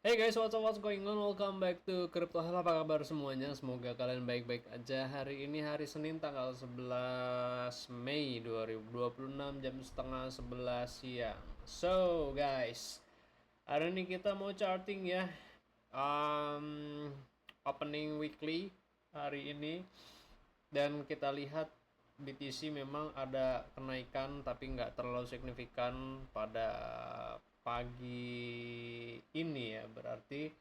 Hey guys, what's going on? Welcome back to Crypto Hell. Apa kabar semuanya? Semoga kalian baik-baik aja. Hari ini hari Senin tanggal 11 Mei 2026 jam setengah 11 siang. So guys, hari ini kita mau charting ya. Opening weekly hari ini, dan kita lihat BTC memang ada kenaikan tapi nggak terlalu signifikan pada pagi ini ya berarti,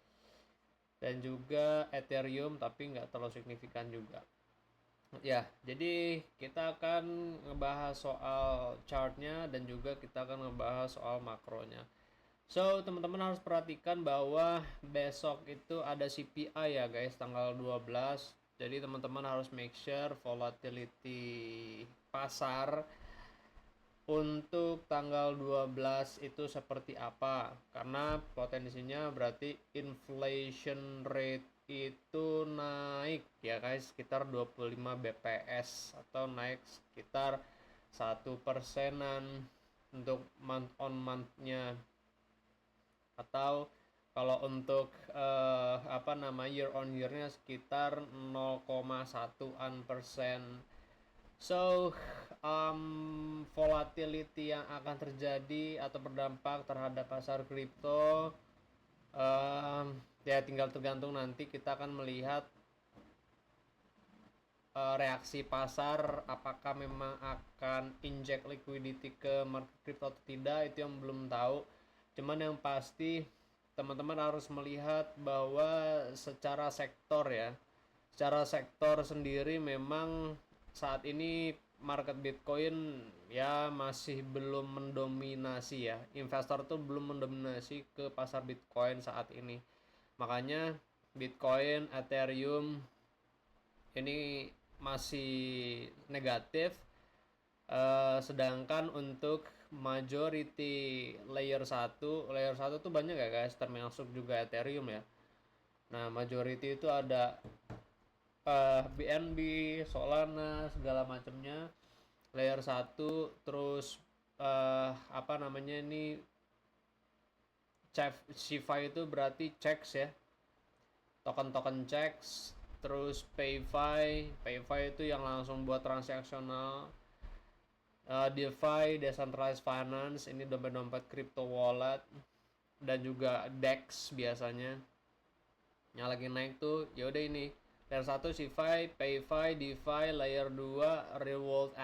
dan juga Ethereum tapi nggak terlalu signifikan juga ya. Jadi kita akan ngebahas soal chartnya dan juga kita akan ngebahas soal makronya. So teman-teman harus perhatikan bahwa besok itu ada CPI ya guys, tanggal 12. Jadi teman-teman harus make sure volatility pasar untuk tanggal 12 itu seperti apa, karena potensinya berarti inflation rate itu naik ya guys, sekitar 25 bps atau naik sekitar 1%-an untuk month on month-nya, atau kalau untuk year on year-nya sekitar 0,1%. So, volatility yang akan terjadi atau berdampak terhadap pasar kripto, ya tinggal tergantung nanti kita akan melihat reaksi pasar, apakah memang akan inject liquidity ke market kripto atau tidak, itu yang belum tahu. Cuman yang pasti teman-teman harus melihat bahwa secara sektor ya, secara sektor sendiri memang saat ini market Bitcoin ya masih belum mendominasi ya. Investor tuh belum mendominasi ke pasar Bitcoin saat ini. Makanya Bitcoin, Ethereum ini masih negatif. Sedangkan untuk majority layer 1 tuh banyak ya guys, termasuk juga Ethereum ya. Nah, majority itu ada BNB, Solana, segala macamnya. Layer 1, terus ini CeFi itu berarti checks ya. Token-token checks, terus PayFi itu yang langsung buat transaksional. DeFi, Decentralized Finance, ini dompet-dompet crypto wallet, dan juga DEX biasanya yang lagi naik tuh. Ya udah, ini layer 1 CeFi, PayFi, DeFi. Layer 2 Rewards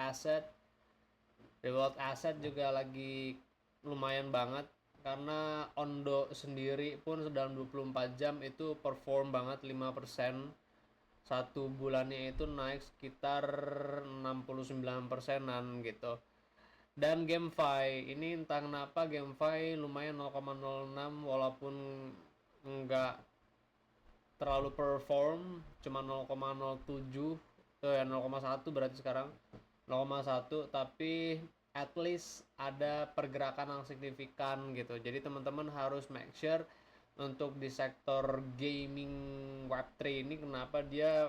Asset juga lagi lumayan banget, karena Ondo sendiri pun dalam 24 jam itu perform banget 5%. Satu bulannya itu naik sekitar 69%-an gitu. Dan GameFi ini entah kenapa GameFi lumayan 0,06, walaupun nggak terlalu perform, cuma 0,07, 0,1 berarti sekarang 0,1, tapi at least ada pergerakan yang signifikan gitu. Jadi teman-teman harus make sure untuk di sektor gaming Web3 ini kenapa dia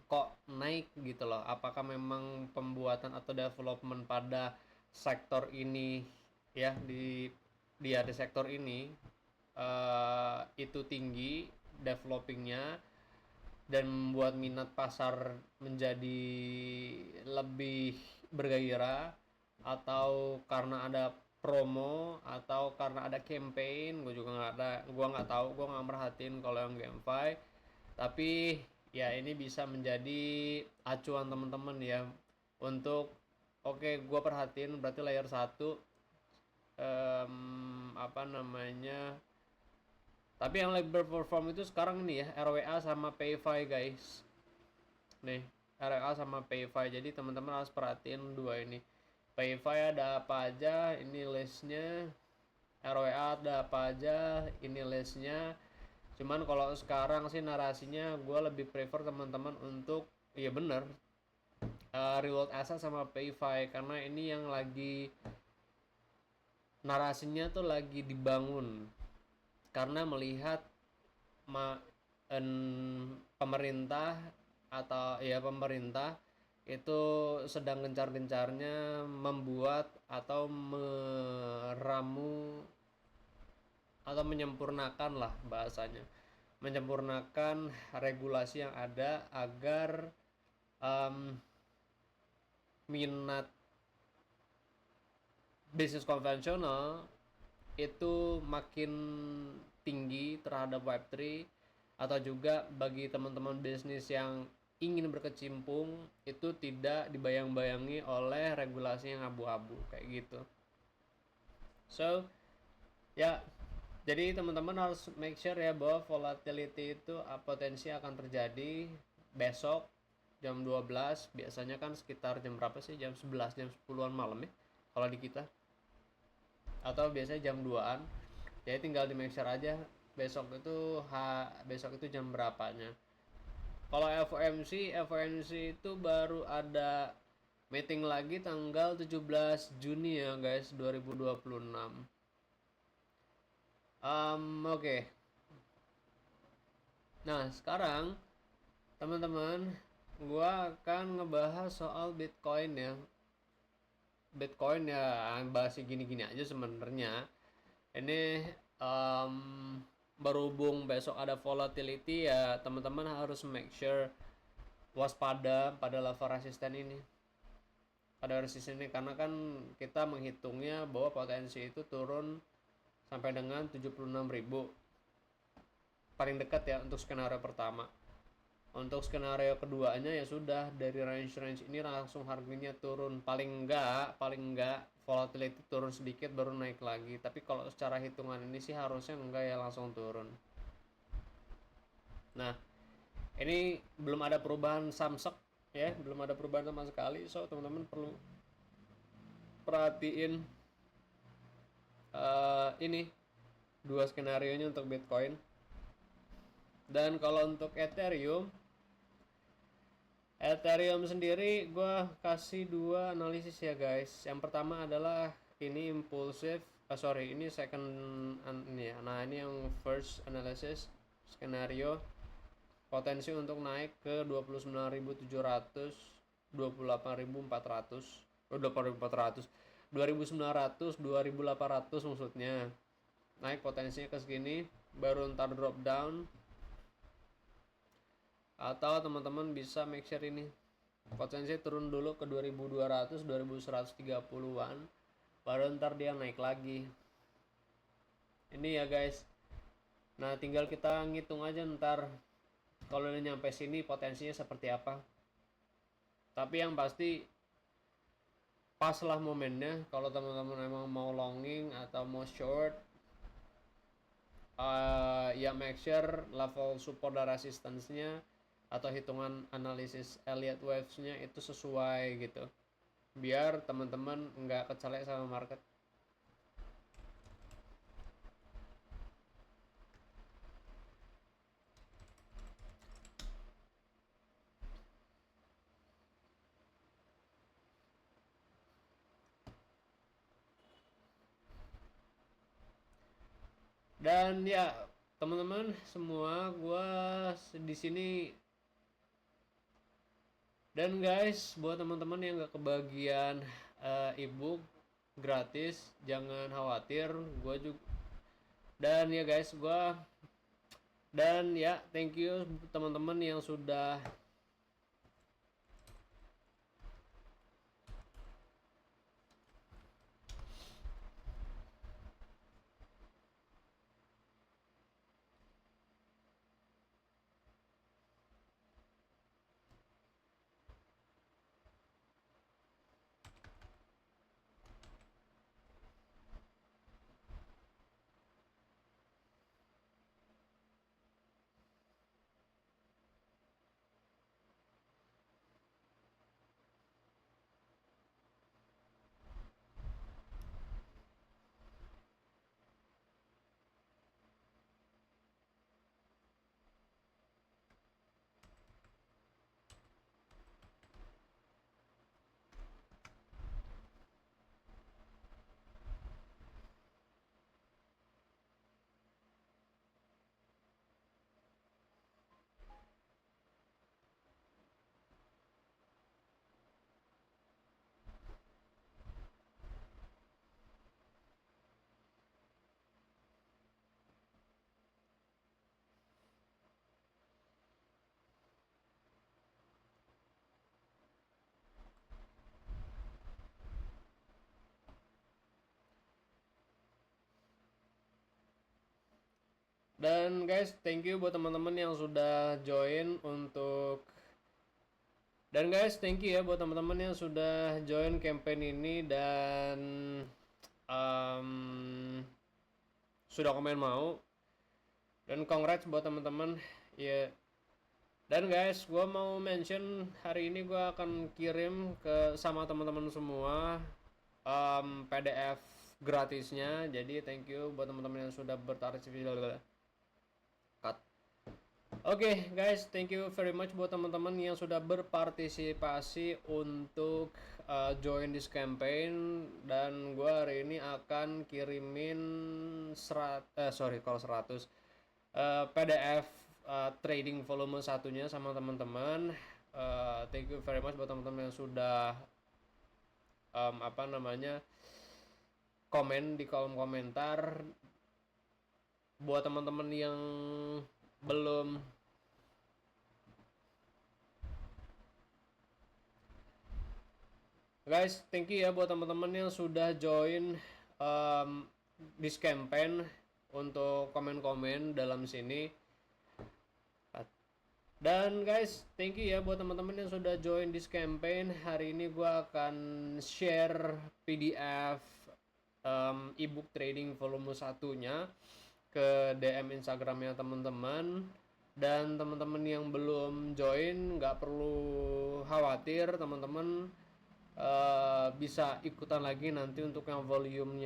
kok naik gitu loh. Apakah memang pembuatan atau development pada sektor ini ya, di sektor ini itu tinggi developingnya dan membuat minat pasar menjadi lebih bergairah, atau karena ada promo atau karena ada campaign. Gue nggak tahu, gue nggak merhatiin kalau yang GameFi. Tapi ya ini bisa menjadi acuan teman-teman ya untuk oke, gue perhatiin berarti layer 1 apa namanya. Tapi yang lagi berperform itu sekarang ini ya RWA sama PayFi guys. Nih, RWA sama PayFi. Jadi teman-teman harus perhatiin dua ini. PayFi ada apa aja, ini listnya. RWA ada apa aja, ini listnya. Cuman kalau sekarang sih narasinya gue lebih prefer teman-teman untuk, iya bener, Reward Asset sama PayFi, karena ini yang lagi narasinya tuh lagi dibangun, karena melihat ma pemerintah, atau ya pemerintah itu sedang gencar-gencarnya membuat atau meramu atau menyempurnakan lah bahasanya, menyempurnakan regulasi yang ada agar minat bisnis konvensional itu makin tinggi terhadap Web3, atau juga bagi teman-teman bisnis yang ingin berkecimpung itu tidak dibayang-bayangi oleh regulasi yang abu-abu kayak gitu. So ya, jadi teman-teman harus make sure ya bahwa volatility itu potensi akan terjadi besok jam 12, biasanya kan sekitar jam berapa sih, jam 11 jam 10-an malam ya kalau di kita, atau biasanya jam 2-an. Jadi tinggal di make sure aja besok itu jam berapanya. Kalau FOMC itu baru ada meeting lagi tanggal 17 Juni ya guys, 2026. Oke. Nah, sekarang teman-teman, gua akan ngebahas soal Bitcoin ya. Bitcoin ya bahas gini-gini aja sebenarnya. Ini berhubung besok ada volatility ya, teman-teman harus make sure waspada pada level resisten ini. Pada resisten ini karena kan kita menghitungnya bahwa potensi itu turun sampai dengan 76.000 paling dekat ya untuk skenario pertama. Untuk skenario keduanya ya sudah, dari range ini langsung harganya turun, paling enggak volatility turun sedikit baru naik lagi. Tapi kalau secara hitungan ini sih harusnya enggak ya, langsung turun. Nah, ini belum ada perubahan samsek ya, belum ada perubahan sama sekali. So teman-teman perlu perhatiin ini dua skenario nya untuk Bitcoin. Dan kalau untuk Ethereum sendiri gue kasih dua analisis ya guys. Yang pertama adalah ini impulsif, ini second ini ya. Nah, ini yang first analysis skenario potensi untuk naik ke 29.700, 28.400, 28.400, 2.900, 2.800 maksudnya. Naik potensinya ke segini, baru ntar drop down. Atau teman-teman bisa make sure ini potensi turun dulu ke 2200, 2130-an, baru ntar dia naik lagi. Ini ya guys. Nah, tinggal kita ngitung aja ntar kalau udah nyampe sini potensinya seperti apa. Tapi yang pasti pas lah momennya kalau teman-teman emang mau longing atau mau short, ya make sure level support dan resistance-nya atau hitungan analisis Elliott Waves-nya itu sesuai gitu, biar teman-teman nggak kecelek sama market. Dan ya teman-teman semua, gua di sini. Dan guys, buat teman-teman yang gak kebagian ebook gratis, jangan khawatir, gue juga. Dan ya guys, thank you teman-teman yang sudah Dan guys, thank you buat teman-teman yang sudah join untuk dan guys, thank you ya buat teman-teman yang sudah join campaign ini dan sudah komen mau. Dan congrats buat teman-teman ya. Dan guys, gue mau mention hari ini gue akan kirim ke sama teman-teman semua PDF gratisnya. Jadi thank you buat teman-teman yang sudah berpartisipasi. Oke guys, thank you very much buat teman-teman yang sudah berpartisipasi untuk join this campaign. Dan gue hari ini akan kirimin 100 PDF trading volume satunya sama teman-teman. Thank you very much buat teman-teman yang sudah komen di kolom komentar. Buat teman-teman yang belum guys, thank you ya buat teman-teman yang sudah join this campaign untuk komen-komen dalam sini. Dan guys, thank you ya buat teman-teman yang sudah join this campaign. Hari ini gue akan share PDF ebook trading volume satunya ke DM Instagramnya teman-teman. Dan teman-teman yang belum join nggak perlu khawatir, teman-teman bisa ikutan lagi nanti untuk yang volume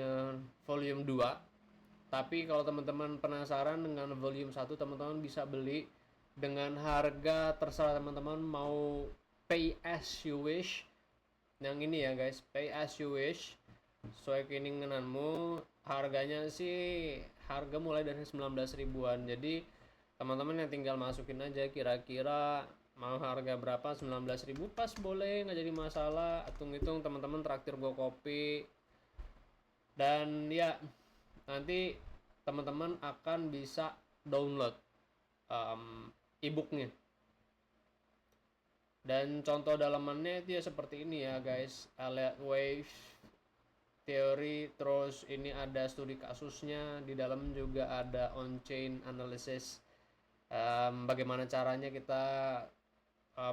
2. Tapi kalau teman-teman penasaran dengan volume 1, teman-teman bisa beli dengan harga terserah teman-teman, mau pay as you wish. Yang ini ya guys, pay as you wish, sesuai keinginanmu. Harganya sih harga mulai dari 19 ribuan. Jadi teman-teman yang tinggal masukin aja kira-kira mau harga berapa, 19 ribu pas boleh, nggak jadi masalah. Hitung-hitung teman-teman traktir gue kopi. Dan ya nanti teman-teman akan bisa download ebooknya. Dan contoh dalamannya itu ya seperti ini ya guys, Elliott Wave teori, terus ini ada studi kasusnya, di dalam juga ada on-chain analysis, bagaimana caranya kita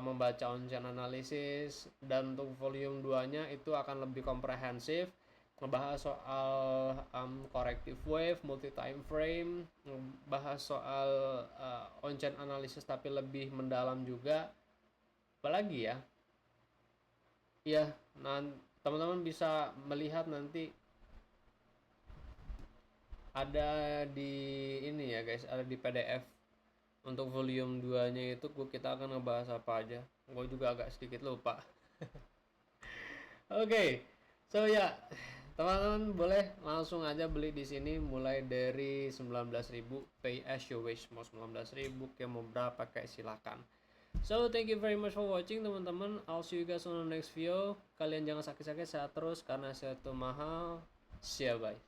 membaca on-chain analysis. Dan untuk volume 2 nya itu akan lebih komprehensif, ngebahas soal corrective wave, multi time frame, ngebahas soal on-chain analysis tapi lebih mendalam juga. Apalagi ya, ya teman-teman bisa melihat nanti ada di ini ya guys, ada di PDF. Untuk volume 2 nya itu kita akan ngebahas apa aja, gue juga agak sedikit lupa. Oke, so ya teman-teman boleh langsung aja beli di sini mulai dari 19.000, pay as you wish, mau 19.000 kayak mau berapa kayak silakan. So thank you very much for watching teman-teman. I'll see you guys on the next video. Kalian jangan sakit-sakit, sehat terus karena sehat itu mahal. See ya, bye.